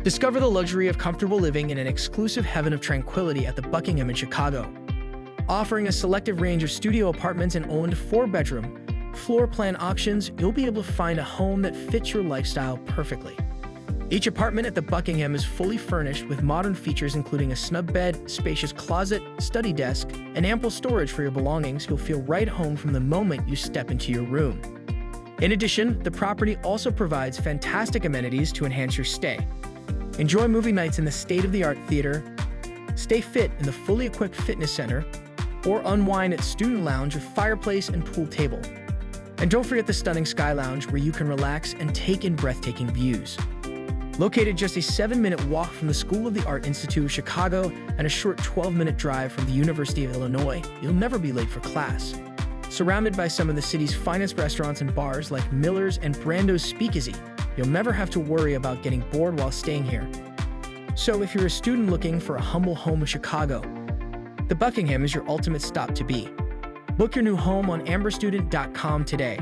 Discover the luxury of comfortable living in an exclusive heaven of tranquility at the Buckingham in Chicago. Offering a selective range of studio apartments and owned 4-bedroom, floor plan options, you'll be able to find a home that fits your lifestyle perfectly. Each apartment at the Buckingham is fully furnished with modern features including a snug bed, spacious closet, study desk, and ample storage for your belongings. You'll feel right home from the moment you step into your room. In addition, the property also provides fantastic amenities to enhance your stay. Enjoy movie nights in the state-of-the-art theater, stay fit in the fully equipped fitness center, or unwind at student lounge with fireplace and pool table. And don't forget the stunning Sky Lounge where you can relax and take in breathtaking views. Located just a 7-minute walk from the School of the Art Institute of Chicago and a short 12-minute drive from the University of Illinois, you'll never be late for class. Surrounded by some of the city's finest restaurants and bars like Miller's and Brando's Speakeasy, you'll never have to worry about getting bored while staying here. So if you're a student looking for a humble home in Chicago, the Buckingham is your ultimate stop to be. Book your new home on amberstudent.com today.